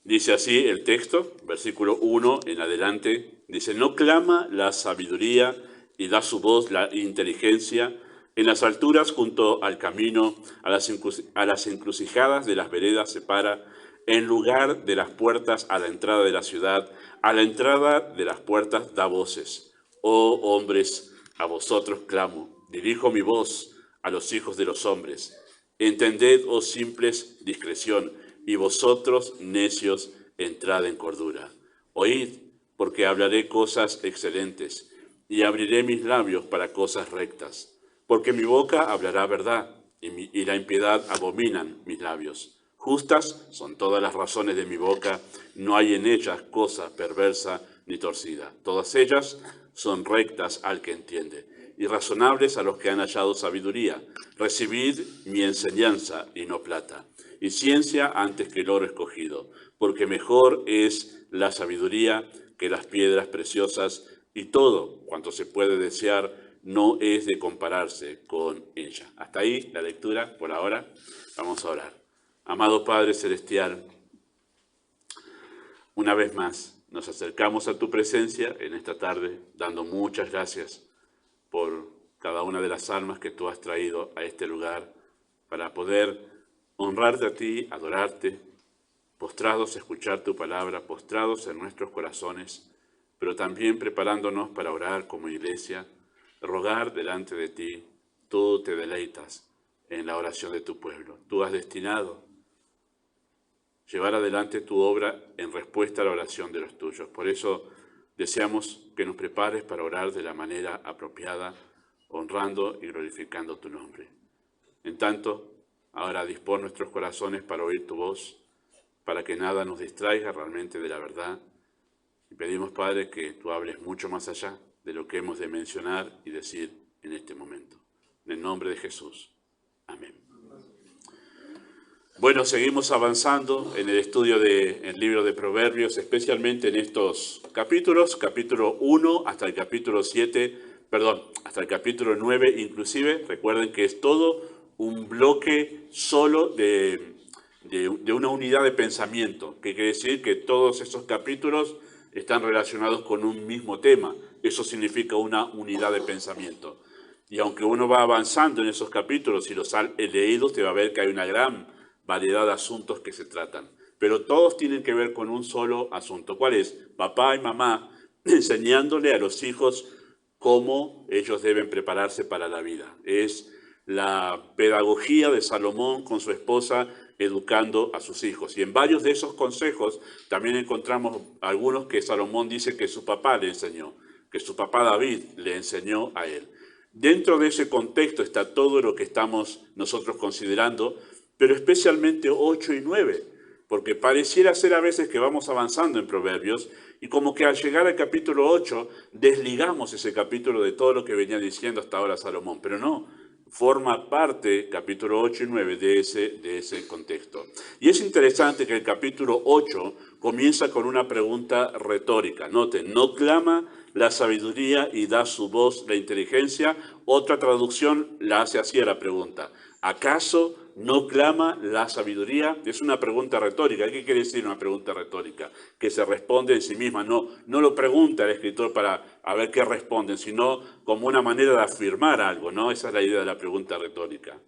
Dice así el texto, versículo 1 en adelante, dice, no clama la sabiduría y da su voz la inteligencia en las alturas junto al camino, a las encrucijadas de las veredas se para, en lugar de las puertas a la entrada de la ciudad, a la entrada de las puertas da voces. Oh hombres, a vosotros clamo, dirijo mi voz a los hijos de los hombres. Entended, oh simples, discreción, y vosotros, necios, entrad en cordura. Oíd, porque hablaré cosas excelentes, y abriré mis labios para cosas rectas. Porque mi boca hablará verdad, y la impiedad abominan mis labios. Justas son todas las razones de mi boca, no hay en ellas cosa perversa ni torcida. Todas ellas son rectas al que entiende, y razonables a los que han hallado sabiduría. Recibid mi enseñanza y no plata, y ciencia antes que el oro escogido, porque mejor es la sabiduría que las piedras preciosas, y todo cuanto se puede desear no es de compararse con ella. Hasta ahí la lectura por ahora. Vamos a orar. Amado Padre Celestial, una vez más nos acercamos a tu presencia en esta tarde, dando muchas gracias por cada una de las almas que tú has traído a este lugar para poder honrarte a ti, adorarte, postrados a escuchar tu palabra, postrados en nuestros corazones, pero también preparándonos para orar como iglesia, rogar delante de ti. Tú te deleitas en la oración de tu pueblo. Tú has destinado llevar adelante tu obra en respuesta a la oración de los tuyos. Por eso deseamos que nos prepares para orar de la manera apropiada, honrando y glorificando tu nombre. En tanto, ahora dispón nuestros corazones para oír tu voz, para que nada nos distraiga realmente de la verdad. Y pedimos, Padre, que tú hables mucho más allá de lo que hemos de mencionar y decir en este momento. En el nombre de Jesús. Amén. Bueno, seguimos avanzando en el estudio del libro de Proverbios, especialmente en estos capítulos, capítulo 1 hasta el capítulo 7, hasta el capítulo 9 inclusive. Recuerden que es todo un bloque solo de una unidad de pensamiento, que quiere decir que todos esos capítulos están relacionados con un mismo tema. Eso significa una unidad de pensamiento. Y aunque uno va avanzando en esos capítulos y los ha leído, te va a ver que hay una gran variedad de asuntos que se tratan. Pero todos tienen que ver con un solo asunto. ¿Cuál es? Papá y mamá enseñándole a los hijos cómo ellos deben prepararse para la vida. Es la pedagogía de Salomón con su esposa educando a sus hijos. Y en varios de esos consejos también encontramos algunos que Salomón dice que su papá le enseñó, que su papá David le enseñó a él. Dentro de ese contexto está todo lo que estamos nosotros considerando, pero especialmente 8 y 9, porque pareciera ser a veces que vamos avanzando en Proverbios y como que al llegar al capítulo 8 desligamos ese capítulo de todo lo que venía diciendo hasta ahora Salomón, pero no, forma parte, capítulo 8 y 9, de ese contexto. Y es interesante que el capítulo 8 comienza con una pregunta retórica. Noten, no clama la sabiduría y da su voz la inteligencia. Otra traducción la hace así a la pregunta. ¿Acaso no clama la sabiduría? Es una pregunta retórica. ¿Qué quiere decir una pregunta retórica? Que se responde en sí misma. No lo pregunta el escritor para a ver qué responden, sino como una manera de afirmar algo, ¿no? Esa es la idea de la pregunta retórica.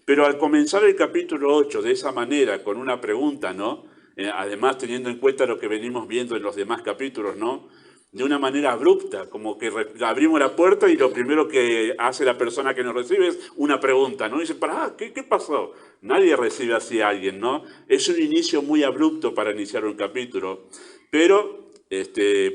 Pero al comenzar el capítulo 8 de esa manera, con una pregunta, ¿no? Además, teniendo en cuenta lo que venimos viendo en los demás capítulos, ¿no? De una manera abrupta, como que abrimos la puerta y lo primero que hace la persona que nos recibe es una pregunta, ¿no? Y dice, ¿qué pasó? Nadie recibe así a alguien, ¿no? Es un inicio muy abrupto para iniciar un capítulo, pero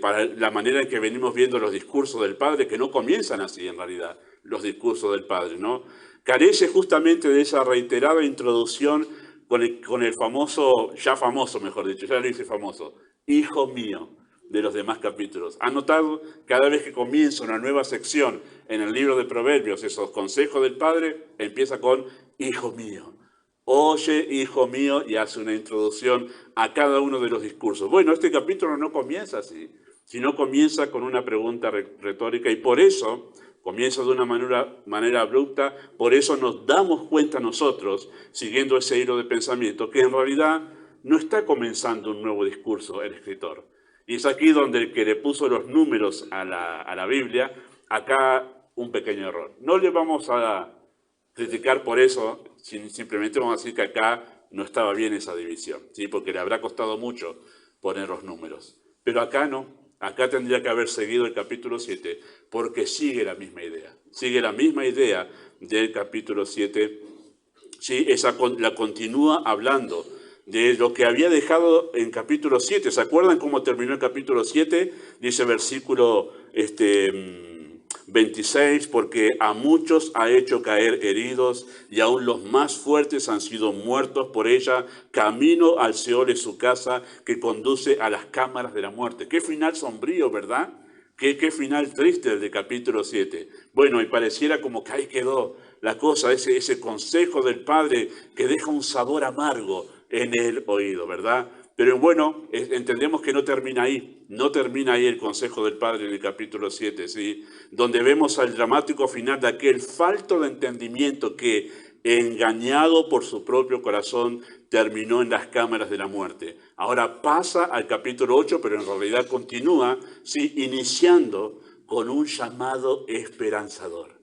para la manera en que venimos viendo los discursos del Padre, que no comienzan así en realidad, los discursos del Padre, ¿no? Carece justamente de esa reiterada introducción con el famoso, ya lo hice famoso, hijo mío, de los demás capítulos. ¿Han notado? Cada vez que comienza una nueva sección en el libro de Proverbios, esos consejos del Padre, empieza con hijo mío. Oye, hijo mío, y hace una introducción a cada uno de los discursos. Bueno, este capítulo no comienza así, sino comienza con una pregunta retórica y por eso comienza de una manera abrupta, por eso nos damos cuenta nosotros, siguiendo ese hilo de pensamiento, que en realidad no está comenzando un nuevo discurso el escritor. Y es aquí donde el que le puso los números a la Biblia, acá un pequeño error. No le vamos a criticar por eso, simplemente vamos a decir que acá no estaba bien esa división, ¿sí? Porque le habrá costado mucho poner los números. Pero acá no, acá tendría que haber seguido el capítulo 7, porque sigue la misma idea del capítulo 7, ¿sí? La continúa hablando de lo que había dejado en capítulo 7. ¿Se acuerdan cómo terminó el capítulo 7? Dice versículo 26, porque a muchos ha hecho caer heridos y aún los más fuertes han sido muertos por ella. Camino al Seol es su casa que conduce a las cámaras de la muerte. Qué final sombrío, ¿verdad? Qué final triste el de capítulo 7. Bueno, y pareciera como que ahí quedó la cosa, ese consejo del Padre que deja un sabor amargo en el oído, ¿verdad? Pero bueno, entendemos que no termina ahí el consejo del Padre en el capítulo 7, ¿sí? Donde vemos al dramático final de aquel falto de entendimiento que, engañado por su propio corazón, terminó en las cámaras de la muerte. Ahora pasa al capítulo 8, pero en realidad continúa, ¿sí? Iniciando con un llamado esperanzador.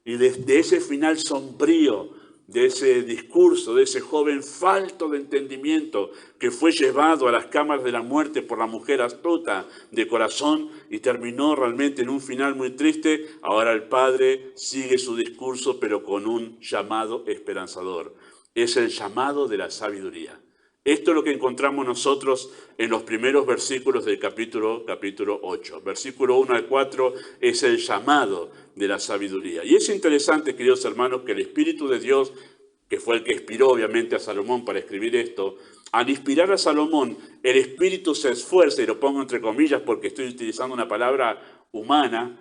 Y desde ese final sombrío, de ese discurso, de ese joven falto de entendimiento que fue llevado a las cámaras de la muerte por la mujer astuta de corazón y terminó realmente en un final muy triste, ahora el Padre sigue su discurso pero con un llamado esperanzador. Es el llamado de la sabiduría. Esto es lo que encontramos nosotros en los primeros versículos del capítulo 8. Versículo 1 al 4 es el llamado de la sabiduría. Y es interesante, queridos hermanos, que el Espíritu de Dios, que fue el que inspiró obviamente a Salomón para escribir esto, al inspirar a Salomón, el Espíritu se esfuerza, y lo pongo entre comillas porque estoy utilizando una palabra humana,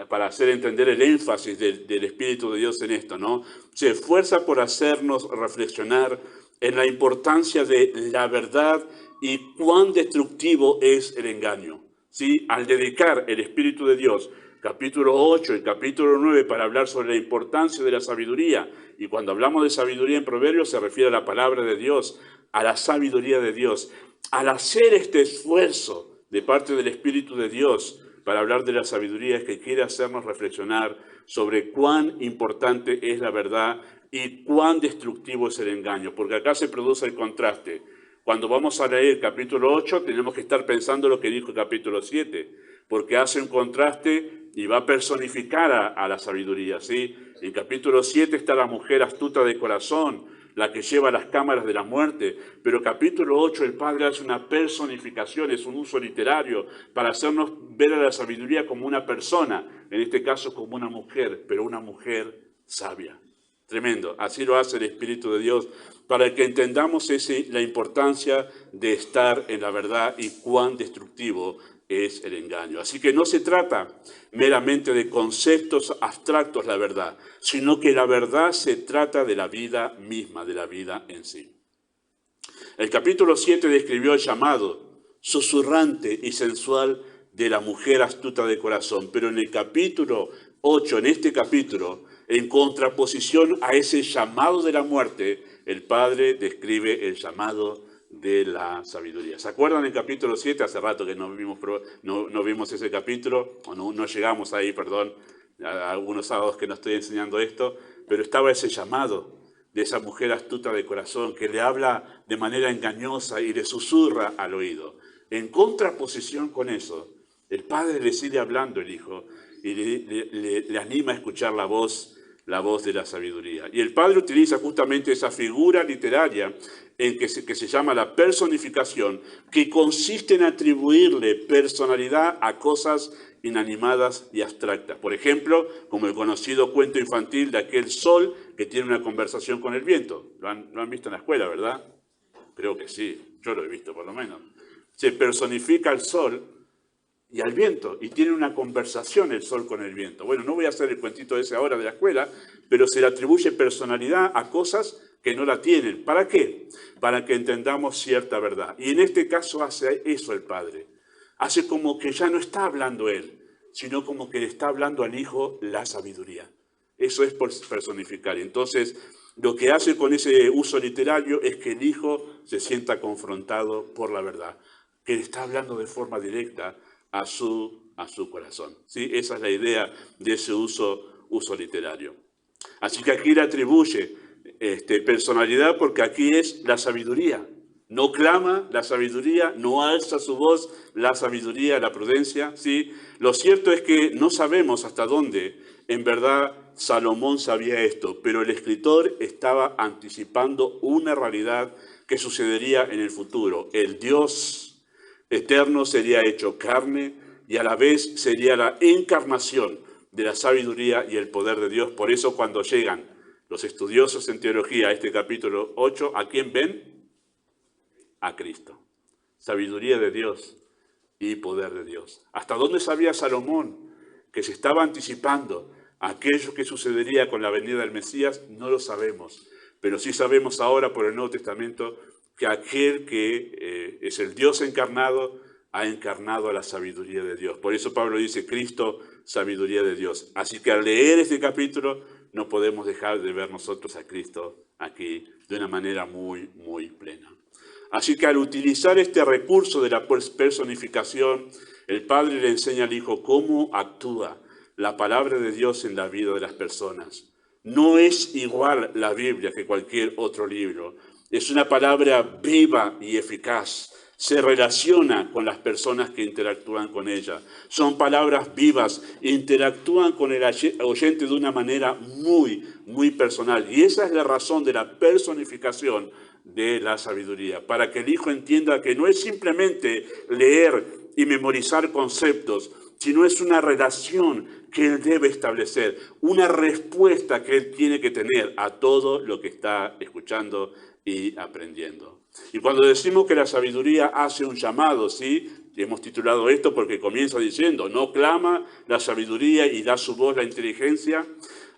para hacer entender el énfasis del Espíritu de Dios en esto, ¿no? Se esfuerza por hacernos reflexionar en la importancia de la verdad y cuán destructivo es el engaño, ¿sí? Al dedicar el Espíritu de Dios, capítulo 8 y capítulo 9, para hablar sobre la importancia de la sabiduría, y cuando hablamos de sabiduría en Proverbios se refiere a la palabra de Dios, a la sabiduría de Dios. Al hacer este esfuerzo de parte del Espíritu de Dios para hablar de la sabiduría, es que quiere hacernos reflexionar sobre cuán importante es la verdad y cuán destructivo es el engaño, porque acá se produce el contraste. Cuando vamos a leer capítulo 8, tenemos que estar pensando lo que dijo el capítulo 7, porque hace un contraste y va a personificar a la sabiduría, ¿sí? En capítulo 7 está la mujer astuta de corazón, la que lleva las cámaras de la muerte, pero capítulo 8 el Padre hace una personificación, es un uso literario, para hacernos ver a la sabiduría como una persona, en este caso como una mujer, pero una mujer sabia. Tremendo, así lo hace el Espíritu de Dios, para que entendamos la importancia de estar en la verdad y cuán destructivo es el engaño. Así que no se trata meramente de conceptos abstractos la verdad, sino que la verdad se trata de la vida misma, de la vida en sí. El capítulo 7 describió el llamado susurrante y sensual de la mujer astuta de corazón, pero en el capítulo 8, en este capítulo, en contraposición a ese llamado de la muerte, el Padre describe el llamado de la sabiduría. ¿Se acuerdan del capítulo 7? Hace rato que no vimos ese capítulo, o no llegamos ahí, perdón, a algunos sábados que no estoy enseñando esto, pero estaba ese llamado de esa mujer astuta de corazón que le habla de manera engañosa y le susurra al oído. En contraposición con eso, el Padre le sigue hablando el Hijo y le anima a escuchar la voz de la sabiduría. Y el Padre utiliza justamente esa figura literaria que se llama la personificación, que consiste en atribuirle personalidad a cosas inanimadas y abstractas. Por ejemplo, como el conocido cuento infantil de aquel sol que tiene una conversación con el viento. Lo han visto en la escuela, ¿verdad? Creo que sí, yo lo he visto por lo menos. Se personifica al sol y al viento, y tiene una conversación el sol con el viento. Bueno, no voy a hacer el cuentito ese ahora de la escuela, pero se le atribuye personalidad a cosas que no la tienen. ¿Para qué? Para que entendamos cierta verdad. Y en este caso hace eso el Padre. Hace como que ya no está hablando Él, sino como que le está hablando al Hijo la sabiduría. Eso es personificar. Entonces, Lo que hace con ese uso literario es que el hijo se sienta confrontado por la verdad, que le está hablando de forma directa a su corazón. ¿Sí? Esa es la idea de ese uso literario. Así que aquí le atribuye personalidad porque aquí es la sabiduría. No clama la sabiduría, no alza su voz la sabiduría, la prudencia. ¿Sí? Lo cierto es que no sabemos hasta dónde en verdad Salomón sabía esto, pero el escritor estaba anticipando una realidad que sucedería en el futuro. El Dios eterno sería hecho carne y a la vez sería la encarnación de la sabiduría y el poder de Dios. Por eso cuando llegan los estudiosos en teología a este capítulo 8, ¿a quién ven? A Cristo. Sabiduría de Dios y poder de Dios. ¿Hasta dónde sabía Salomón que se estaba anticipando aquello que sucedería con la venida del Mesías? No lo sabemos, pero sí sabemos ahora por el Nuevo Testamento que aquel que es el Dios encarnado ha encarnado a la sabiduría de Dios. Por eso Pablo dice, Cristo, sabiduría de Dios. Así que al leer este capítulo no podemos dejar de ver nosotros a Cristo aquí de una manera muy, muy plena. Así que al utilizar este recurso de la personificación, el Padre le enseña al Hijo cómo actúa la palabra de Dios en la vida de las personas. No es igual la Biblia que cualquier otro libro. Es una palabra viva y eficaz. Se relaciona con las personas que interactúan con ella. Son palabras vivas, interactúan con el oyente de una manera muy, muy personal. Y esa es la razón de la personificación de la sabiduría, para que el Hijo entienda que no es simplemente leer y memorizar conceptos, sino es una relación que él debe establecer, una respuesta que él tiene que tener a todo lo que está escuchando y aprendiendo. Y cuando decimos que la sabiduría hace un llamado, ¿sí? Hemos titulado esto porque comienza diciendo, no clama la sabiduría y da su voz la inteligencia.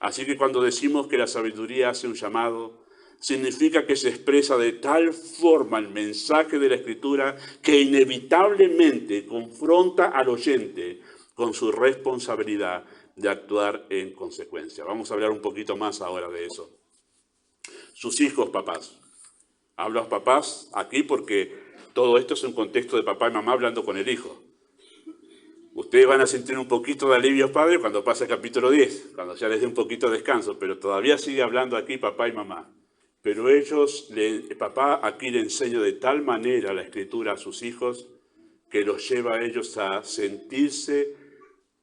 Así que cuando decimos que la sabiduría hace un llamado, significa que se expresa de tal forma el mensaje de la Escritura que inevitablemente confronta al oyente con su responsabilidad de actuar en consecuencia. Vamos a hablar un poquito más ahora de eso. Sus hijos, papás. Hablo a papás aquí porque todo esto es un contexto de papá y mamá hablando con el hijo. Ustedes van a sentir un poquito de alivio, padre, cuando pase el capítulo 10, cuando ya les dé un poquito de descanso, pero todavía sigue hablando aquí papá y mamá. Pero papá aquí le enseña de tal manera la Escritura a sus hijos que los lleva a ellos a sentirse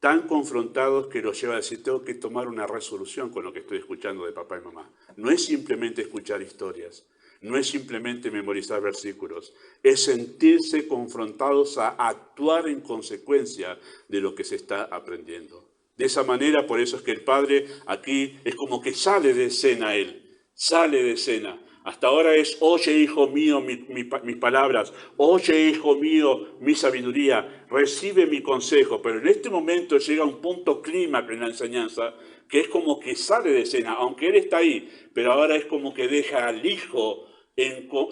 tan confrontados que los lleva a decir, tengo que tomar una resolución con lo que estoy escuchando de papá y mamá. No es simplemente escuchar historias, no es simplemente memorizar versículos, es sentirse confrontados a actuar en consecuencia de lo que se está aprendiendo. De esa manera, por eso es que el padre aquí es como que sale de escena él. Sale de escena. Hasta ahora es, oye, hijo mío, mis palabras, oye, hijo mío, mi sabiduría, recibe mi consejo. Pero en este momento llega un punto clímax en la enseñanza, que es como que sale de escena, aunque él está ahí, pero ahora es como que deja al hijo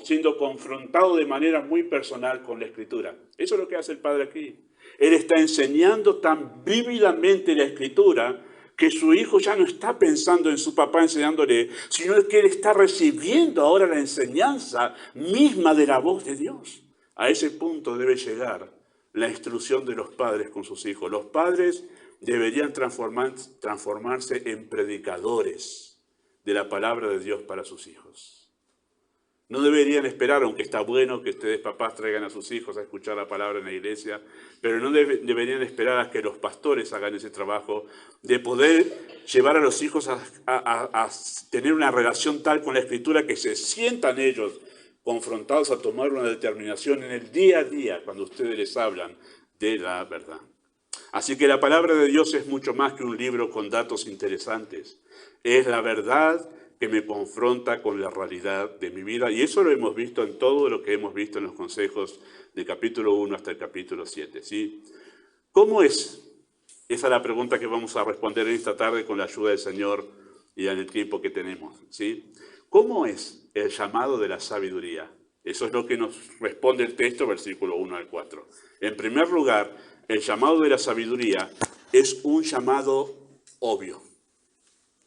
siendo confrontado de manera muy personal con la Escritura. Eso es lo que hace el Padre aquí. Él está enseñando tan vívidamente la Escritura que su hijo ya no está pensando en su papá enseñándole, sino que él está recibiendo ahora la enseñanza misma de la voz de Dios. A ese punto debe llegar la instrucción de los padres con sus hijos. Los padres deberían transformarse en predicadores de la palabra de Dios para sus hijos. No deberían esperar, aunque está bueno que ustedes papás traigan a sus hijos a escuchar la palabra en la iglesia, pero no deberían esperar a que los pastores hagan ese trabajo de poder llevar a los hijos a tener una relación tal con la Escritura que se sientan ellos confrontados a tomar una determinación en el día a día cuando ustedes les hablan de la verdad. Así que la palabra de Dios es mucho más que un libro con datos interesantes. Es la verdad que me confronta con la realidad de mi vida. Y eso lo hemos visto en todo lo que hemos visto en los consejos del capítulo 1 hasta el capítulo 7. ¿Sí? ¿Cómo es? Esa es la pregunta que vamos a responder esta tarde con la ayuda del Señor y en el tiempo que tenemos. ¿Sí? ¿Cómo es el llamado de la sabiduría? Eso es lo que nos responde el texto, versículo 1 al 4. En primer lugar, el llamado de la sabiduría es un llamado obvio.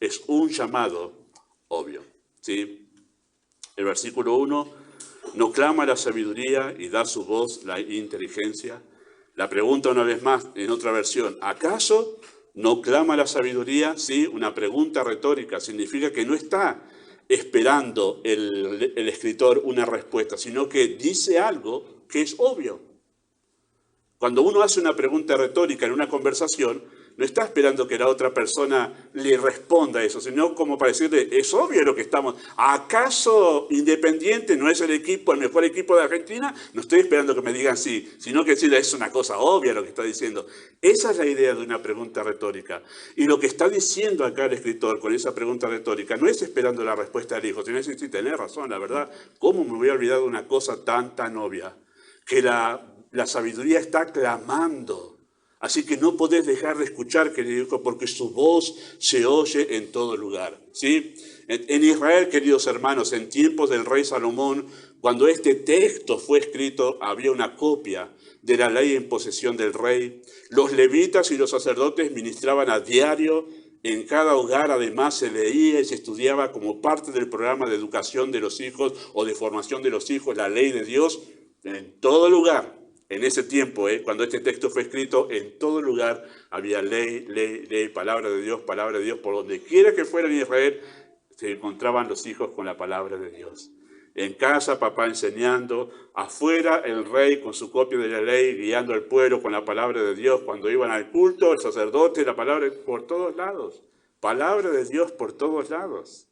Es un llamado obvio. ¿sí? El versículo 1, no clama la sabiduría y da su voz la inteligencia. La pregunta una vez más en otra versión, ¿acaso no clama la sabiduría? Sí, una pregunta retórica, significa que no está esperando el escritor una respuesta, sino que dice algo que es obvio. Cuando uno hace una pregunta retórica en una conversación, no está esperando que la otra persona le responda a eso, sino como para decirle, es obvio lo que estamos. ¿Acaso Independiente no es el mejor equipo de Argentina? No estoy esperando que me digan sí, sino que decirle, es una cosa obvia lo que está diciendo. Esa es la idea de una pregunta retórica. Y lo que está diciendo acá el escritor con esa pregunta retórica no es esperando la respuesta del hijo, sino es decir, tenés razón, la verdad, ¿cómo me voy a olvidar de una cosa tan obvia? Que la sabiduría está clamando. Así que no podés dejar de escuchar, querido hijo, porque su voz se oye en todo lugar. ¿Sí? En Israel, queridos hermanos, en tiempos del rey Salomón, cuando este texto fue escrito, había una copia de la ley en posesión del rey. Los levitas y los sacerdotes ministraban a diario. En cada hogar, además, se leía y se estudiaba como parte del programa de educación de los hijos o de formación de los hijos, la ley de Dios, en todo lugar. En ese tiempo, cuando este texto fue escrito, en todo lugar había ley, palabra de Dios, por donde quiera que fuera en Israel, se encontraban los hijos con la palabra de Dios. En casa, papá enseñando, afuera el rey con su copia de la ley, guiando al pueblo con la palabra de Dios. Cuando iban al culto, el sacerdote, la palabra por todos lados. Palabra de Dios por todos lados.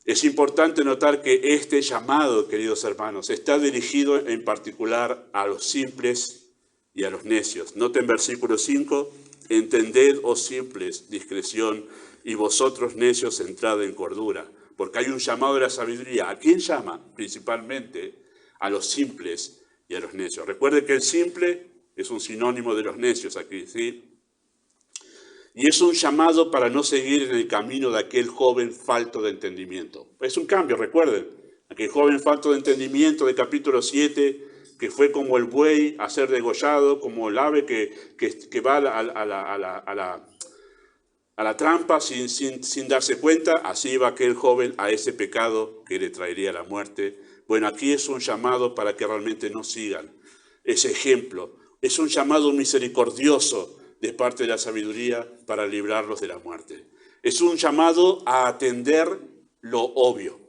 Es importante notar que este llamado, queridos hermanos, está dirigido en particular a los simples y a los necios. Noten versículo 5, entended, oh simples, discreción, y vosotros necios, entrad en cordura. Porque hay un llamado de la sabiduría. ¿A quién llama? Principalmente a los simples y a los necios. Recuerden que el simple es un sinónimo de los necios aquí, ¿sí? Y es un llamado para no seguir en el camino de aquel joven falto de entendimiento. Es un cambio, recuerden. Aquel joven falto de entendimiento de capítulo 7, que fue como el buey a ser degollado, como el ave que va a la trampa sin darse cuenta, así iba aquel joven a ese pecado que le traería la muerte. Bueno, aquí es un llamado para que realmente no sigan ese ejemplo. Es un llamado misericordioso de parte de la sabiduría para librarlos de la muerte. Es un llamado a atender lo obvio.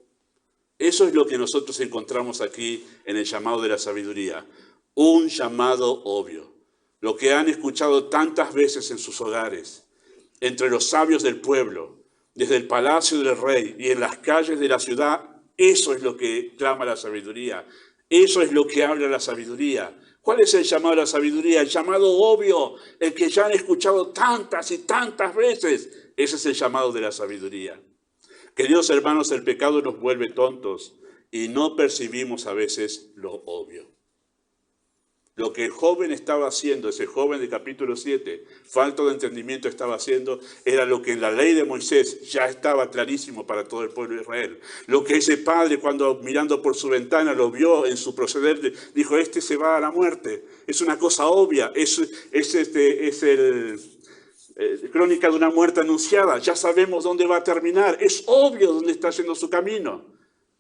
Eso es lo que nosotros encontramos aquí en el llamado de la sabiduría. Un llamado obvio. Lo que han escuchado tantas veces en sus hogares, entre los sabios del pueblo, desde el palacio del rey y en las calles de la ciudad, eso es lo que clama la sabiduría. Eso es lo que habla la sabiduría. ¿Cuál es el llamado de la sabiduría? El llamado obvio, el que ya han escuchado tantas y tantas veces. Ese es el llamado de la sabiduría. Queridos hermanos, el pecado nos vuelve tontos y no percibimos a veces lo obvio. Lo que el joven estaba haciendo, ese joven de capítulo 7, falto de entendimiento estaba haciendo, era lo que en la ley de Moisés ya estaba clarísimo para todo el pueblo de Israel. Lo que ese padre, cuando mirando por su ventana lo vio en su proceder, dijo, este se va a la muerte. Es una cosa obvia, es crónica de una muerte anunciada. Ya sabemos dónde va a terminar. Es obvio dónde está yendo su camino.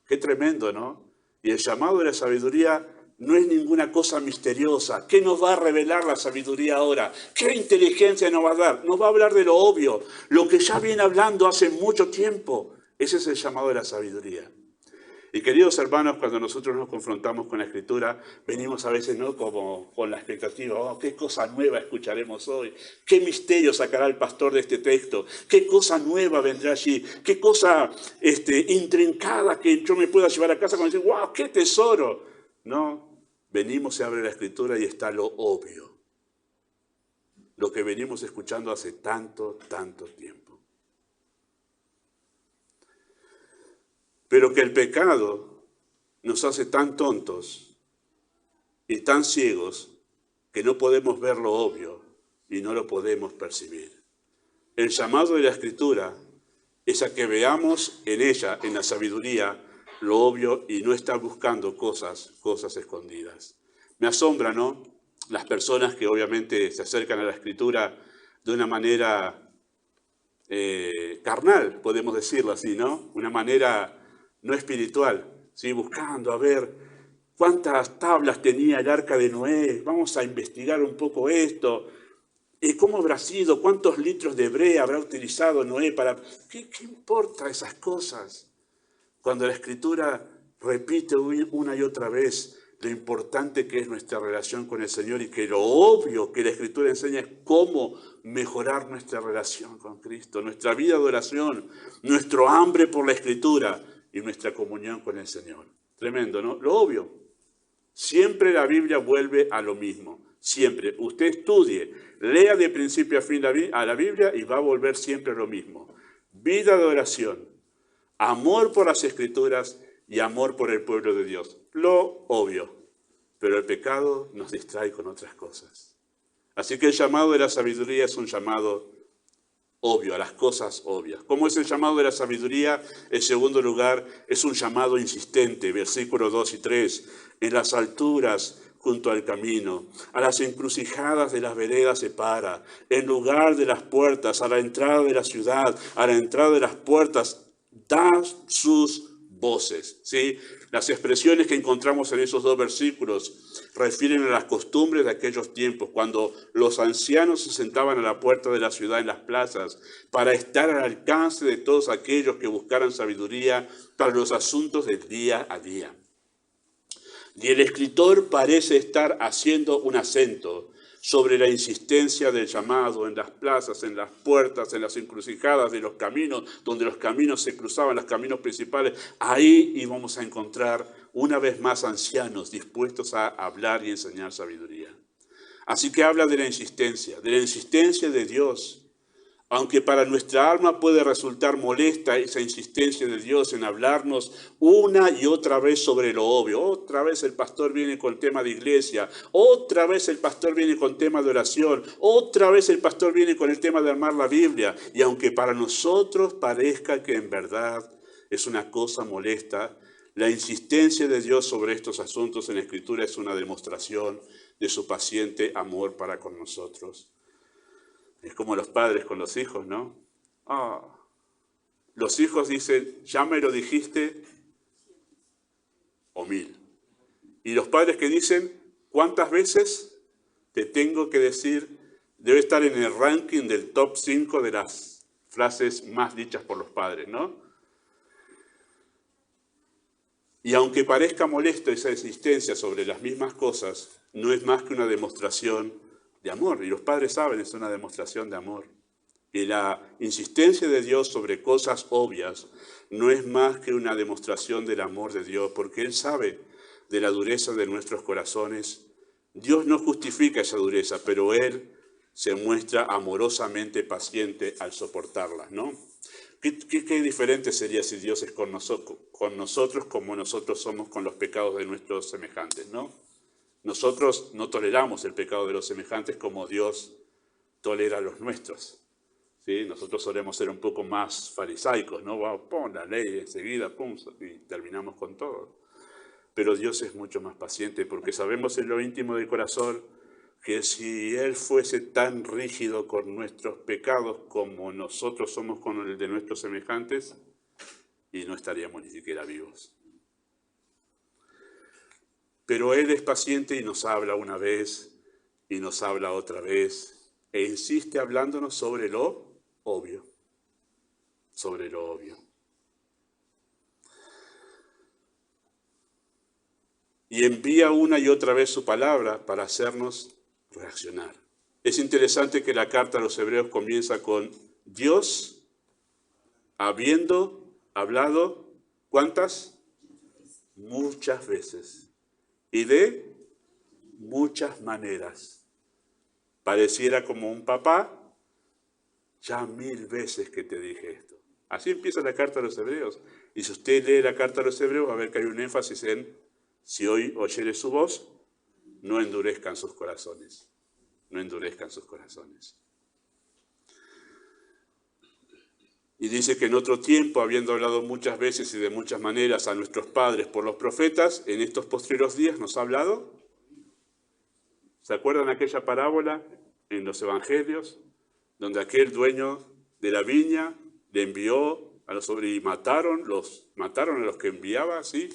Qué tremendo, ¿no? Y el llamado de la sabiduría no es ninguna cosa misteriosa. ¿Qué nos va a revelar la sabiduría ahora? ¿Qué inteligencia nos va a dar? Nos va a hablar de lo obvio, lo que ya viene hablando hace mucho tiempo. Ese es el llamado de la sabiduría. Y queridos hermanos, cuando nosotros nos confrontamos con la Escritura, venimos a veces no como con la expectativa, oh, qué cosa nueva escucharemos hoy, qué misterio sacará el pastor de este texto, qué cosa nueva vendrá allí, qué cosa intrincada que yo me pueda llevar a casa como decir, wow, qué tesoro. No, venimos, se abre la Escritura y está lo obvio, lo que venimos escuchando hace tanto tiempo. Pero que el pecado nos hace tan tontos y tan ciegos que no podemos ver lo obvio y no lo podemos percibir. El llamado de la Escritura es a que veamos en ella, en la sabiduría, lo obvio y no estar buscando cosas escondidas. Me asombra, ¿no? Las personas que obviamente se acercan a la Escritura de una manera carnal, podemos decirlo así, ¿no? Una manera no espiritual, ¿sí? Buscando a ver cuántas tablas tenía el arca de Noé, vamos a investigar un poco esto, cómo habrá sido, cuántos litros de brea habrá utilizado Noé para... ¿Qué importa esas cosas? Cuando la Escritura repite una y otra vez lo importante que es nuestra relación con el Señor y que lo obvio que la Escritura enseña es cómo mejorar nuestra relación con Cristo, nuestra vida de oración, nuestro hambre por la Escritura y nuestra comunión con el Señor. Tremendo, ¿no? Lo obvio. Siempre la Biblia vuelve a lo mismo. Siempre. Usted estudie, lea de principio a fin a la Biblia y va a volver siempre a lo mismo. Vida de oración, amor por las Escrituras y amor por el pueblo de Dios. Lo obvio. Pero el pecado nos distrae con otras cosas. Así que el llamado de la sabiduría es un llamado obvio, a las cosas obvias. ¿Cómo es el llamado de la sabiduría? En segundo lugar, es un llamado insistente, versículos 2 y 3. En las alturas, junto al camino, a las encrucijadas de las veredas se para, en lugar de las puertas, a la entrada de la ciudad, a la entrada de las puertas, da sus voces, ¿sí? Las expresiones que encontramos en esos dos versículos refieren a las costumbres de aquellos tiempos, cuando los ancianos se sentaban a la puerta de la ciudad en las plazas para estar al alcance de todos aquellos que buscaran sabiduría para los asuntos del día a día. Y el escritor parece estar haciendo un acento sobre la insistencia del llamado en las plazas, en las puertas, en las encrucijadas de los caminos, donde los caminos se cruzaban, los caminos principales. Ahí íbamos a encontrar una vez más ancianos dispuestos a hablar y enseñar sabiduría. Así que habla de la insistencia de Dios. Aunque para nuestra alma puede resultar molesta esa insistencia de Dios en hablarnos una y otra vez sobre lo obvio. Otra vez el pastor viene con tema de iglesia, otra vez el pastor viene con tema de oración, otra vez el pastor viene con el tema de armar la Biblia. Y aunque para nosotros parezca que en verdad es una cosa molesta, la insistencia de Dios sobre estos asuntos en la Escritura es una demostración de su paciente amor para con nosotros. Es como los padres con los hijos, ¿no? Los hijos dicen, ya me lo dijiste, o 1000. Y los padres que dicen, ¿cuántas veces te tengo que decir? Debe estar en el ranking del top 5 de las frases más dichas por los padres, ¿no? Y aunque parezca molesto esa insistencia sobre las mismas cosas, no es más que una demostración de amor. Y los padres saben, es una demostración de amor. Y la insistencia de Dios sobre cosas obvias no es más que una demostración del amor de Dios, porque Él sabe de la dureza de nuestros corazones. Dios no justifica esa dureza, pero Él se muestra amorosamente paciente al soportarla, ¿no? ¿Qué diferente sería si Dios es con nosotros como nosotros somos con los pecados de nuestros semejantes, ¿no? Nosotros no toleramos el pecado de los semejantes como Dios tolera los nuestros, ¿sí? Nosotros solemos ser un poco más farisaicos, ¿no? Vamos, pon la ley enseguida, pum, y terminamos con todo. Pero Dios es mucho más paciente porque sabemos en lo íntimo del corazón que si Él fuese tan rígido con nuestros pecados como nosotros somos con el de nuestros semejantes, y no estaríamos ni siquiera vivos. Pero Él es paciente y nos habla una vez y nos habla otra vez e insiste hablándonos sobre lo obvio, sobre lo obvio. Y envía una y otra vez su palabra para hacernos reaccionar. Es interesante que la carta a los hebreos comienza con Dios habiendo hablado, ¿cuántas? Muchas veces. Y de muchas maneras. Pareciera como un papá, ya 1000 veces que te dije esto. Así empieza la carta a los hebreos. Y si usted lee la carta a los hebreos, va a ver que hay un énfasis en, si hoy oyere su voz, no endurezcan sus corazones. No endurezcan sus corazones. Y dice que en otro tiempo, habiendo hablado muchas veces y de muchas maneras a nuestros padres por los profetas, en estos postreros días nos ha hablado. ¿Se acuerdan aquella parábola en los evangelios? Donde aquel dueño de la viña, le envió a los obreros y mataron a los que enviaba, ¿sí?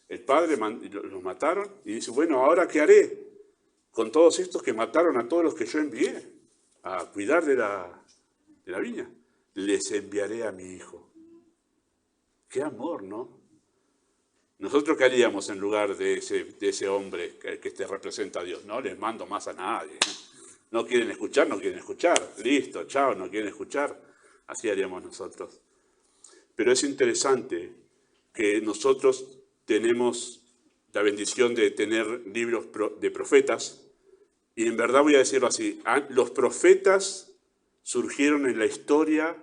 El padre los mataron y dice, bueno, ¿ahora qué haré con todos estos que mataron a todos los que yo envié a cuidar de la viña? Les enviaré a mi hijo. ¡Qué amor!, ¿no? ¿Nosotros qué haríamos en lugar de ese hombre que te representa a Dios? No les mando más a nadie. No quieren escuchar, no quieren escuchar. Listo, chao, no quieren escuchar. Así haríamos nosotros. Pero es interesante que nosotros tenemos la bendición de tener libros de profetas. Y en verdad voy a decirlo así. Los profetas surgieron en la historia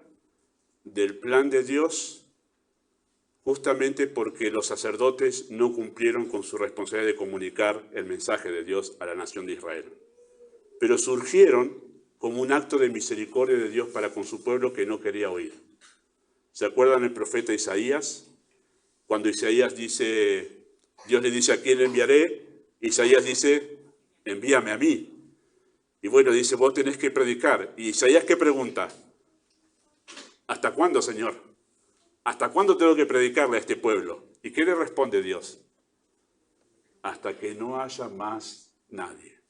del plan de Dios justamente porque los sacerdotes no cumplieron con su responsabilidad de comunicar el mensaje de Dios a la nación de Israel. Pero surgieron como un acto de misericordia de Dios para con su pueblo que no quería oír. ¿Se acuerdan el profeta Isaías? Cuando Isaías dice, Dios le dice, ¿a quién le enviaré? Isaías dice, envíame a mí. Y bueno, dice, vos tenés que predicar. Y Isaías, ¿qué pregunta? ¿Hasta cuándo, Señor? ¿Hasta cuándo tengo que predicarle a este pueblo? ¿Y qué le responde Dios? Hasta que no haya más nadie.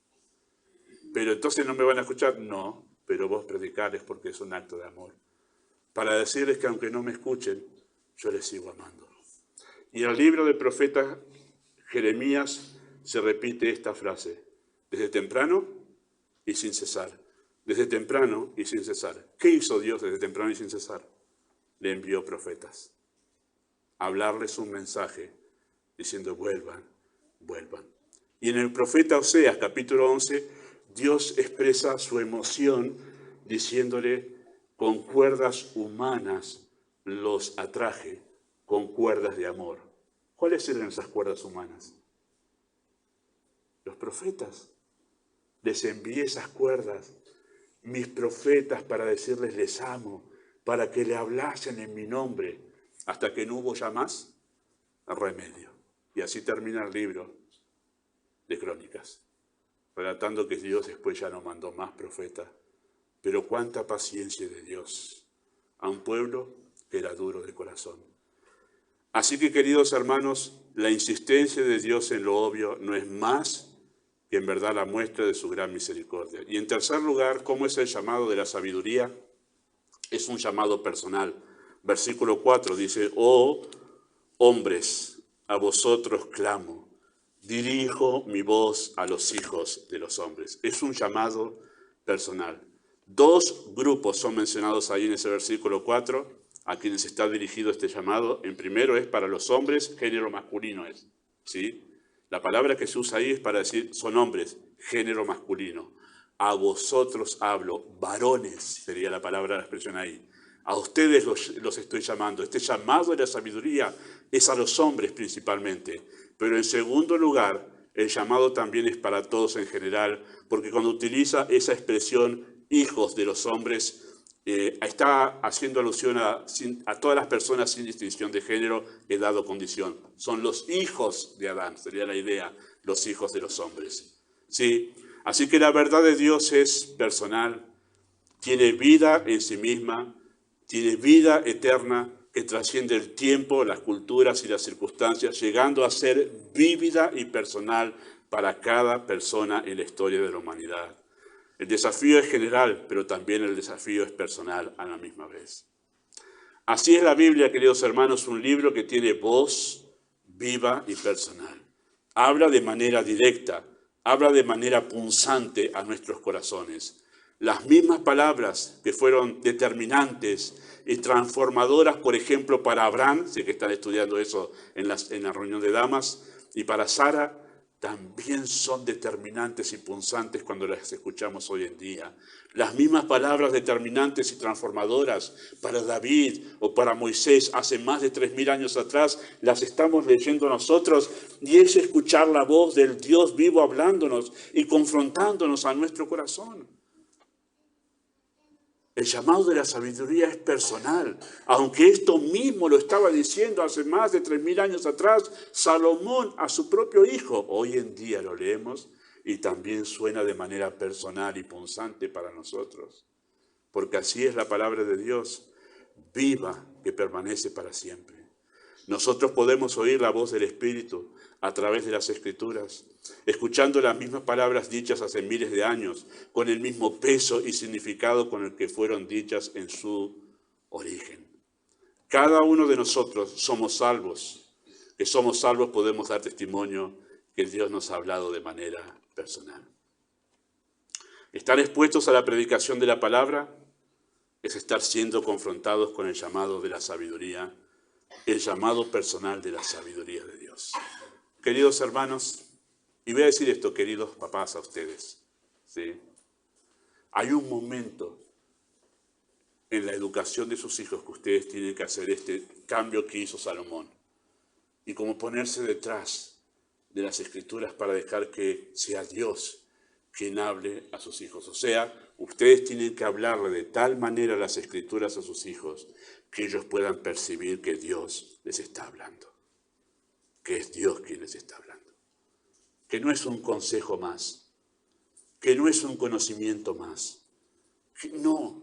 ¿Pero entonces no me van a escuchar? No, pero vos predicarles porque es un acto de amor. Para decirles que aunque no me escuchen, yo les sigo amando. Y en el libro del profeta Jeremías se repite esta frase. Desde temprano y sin cesar. Desde temprano y sin cesar. ¿Qué hizo Dios desde temprano y sin cesar? Le envió profetas a hablarles un mensaje diciendo vuelvan, vuelvan. Y en el profeta Oseas, capítulo 11, Dios expresa su emoción diciéndole, con cuerdas humanas los atraje, con cuerdas de amor. ¿Cuáles eran esas cuerdas humanas? Los profetas. Les envié esas cuerdas, mis profetas, para decirles les amo, para que le hablasen en mi nombre, hasta que no hubo ya más remedio. Y así termina el libro de Crónicas, relatando que Dios después ya no mandó más profetas. Pero cuánta paciencia de Dios a un pueblo que era duro de corazón. Así que, queridos hermanos, la insistencia de Dios en lo obvio no es más que en verdad la muestra de su gran misericordia. Y en tercer lugar, ¿cómo es el llamado de la sabiduría? Es un llamado personal. Versículo 4 dice, oh hombres, a vosotros clamo, dirijo mi voz a los hijos de los hombres. Es un llamado personal. Dos grupos son mencionados ahí en ese versículo 4, a quienes está dirigido este llamado. En primero es para los hombres, género masculino es, ¿sí? La palabra que se usa ahí es para decir, son hombres, género masculino. A vosotros hablo, varones, sería la palabra, la expresión ahí. A ustedes los estoy llamando. Este llamado de la sabiduría es a los hombres principalmente. Pero en segundo lugar, el llamado también es para todos en general, porque cuando utiliza esa expresión, hijos de los hombres, está haciendo alusión a todas las personas sin distinción de género, edad o condición. Son los hijos de Adán, sería la idea, los hijos de los hombres. ¿Sí? Así que la verdad de Dios es personal, tiene vida en sí misma, tiene vida eterna que trasciende el tiempo, las culturas y las circunstancias, llegando a ser vívida y personal para cada persona en la historia de la humanidad. El desafío es general, pero también el desafío es personal a la misma vez. Así es la Biblia, queridos hermanos, un libro que tiene voz viva y personal. Habla de manera directa, habla de manera punzante a nuestros corazones. Las mismas palabras que fueron determinantes y transformadoras, por ejemplo, para Abraham, sé que están estudiando eso en la reunión de damas, y para Sara, también son determinantes y punzantes cuando las escuchamos hoy en día. Las mismas palabras determinantes y transformadoras para David o para Moisés hace más de 3000 años atrás, las estamos leyendo nosotros, y es escuchar la voz del Dios vivo hablándonos y confrontándonos a nuestro corazón. El llamado de la sabiduría es personal, aunque esto mismo lo estaba diciendo hace más de 3000 años atrás Salomón a su propio hijo. Hoy en día lo leemos y también suena de manera personal y punzante para nosotros. porque así es la palabra de Dios, viva, que permanece para siempre. Nosotros podemos oír la voz del Espíritu a través de las Escrituras, escuchando las mismas palabras dichas hace miles de años, con el mismo peso y significado con el que fueron dichas en su origen. Cada uno de nosotros somos salvos. Que somos salvos podemos dar testimonio que Dios nos ha hablado de manera personal. Estar expuestos a la predicación de la palabra es estar siendo confrontados con el llamado de la sabiduría, el llamado personal de la sabiduría de Dios. Queridos hermanos, y voy a decir esto, queridos papás, a ustedes, ¿sí? Hay un momento en la educación de sus hijos que ustedes tienen que hacer este cambio que hizo Salomón, y como ponerse detrás de las Escrituras para dejar que sea Dios quien hable a sus hijos. O sea, ustedes tienen que hablarle de tal manera las Escrituras a sus hijos que ellos puedan percibir que Dios les está hablando, que es Dios quien les está hablando, que no es un consejo más, que no es un conocimiento más, que no,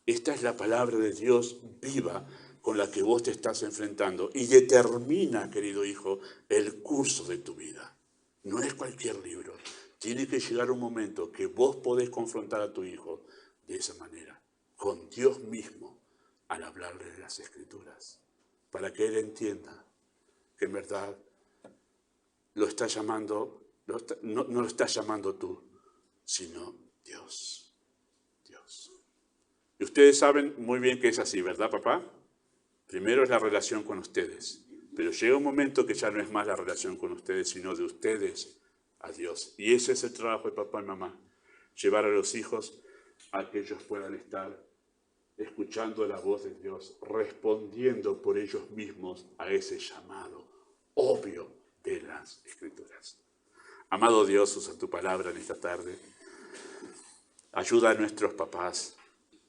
esta es la palabra de Dios viva con la que vos te estás enfrentando y determina, querido hijo, el curso de tu vida. No es cualquier libro. Tiene que llegar un momento que vos podés confrontar a tu hijo de esa manera, con Dios mismo, al hablarle de las Escrituras, para que él entienda que en verdad lo está llamando, no lo estás llamando tú, sino Dios. Dios. Y ustedes saben muy bien que es así, ¿verdad, papá? Primero es la relación con ustedes, pero llega un momento que ya no es más la relación con ustedes, sino de ustedes a Dios. Y ese es el trabajo de papá y mamá, llevar a los hijos a que ellos puedan estar escuchando la voz de Dios, respondiendo por ellos mismos a ese llamado obvio de las Escrituras. Amado Dios, usa tu palabra en esta tarde. Ayuda a nuestros papás,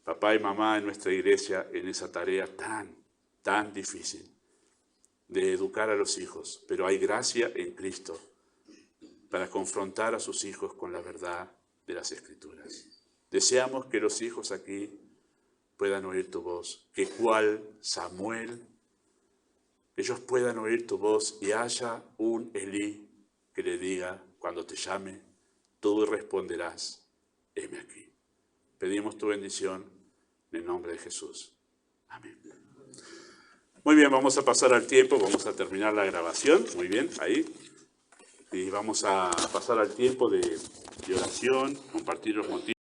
papá y mamá en nuestra iglesia, en esa tarea tan difícil de educar a los hijos. Pero hay gracia en Cristo para confrontar a sus hijos con la verdad de las Escrituras. Deseamos que los hijos aquí puedan oír tu voz, que cual Samuel, ellos puedan oír tu voz y haya un Elí que le diga cuando te llame, tú responderás, heme aquí. Pedimos tu bendición en el nombre de Jesús. Amén. Muy bien, vamos a pasar al tiempo, vamos a terminar la grabación, muy bien, ahí. Y vamos a pasar al tiempo de oración, compartir los motivos.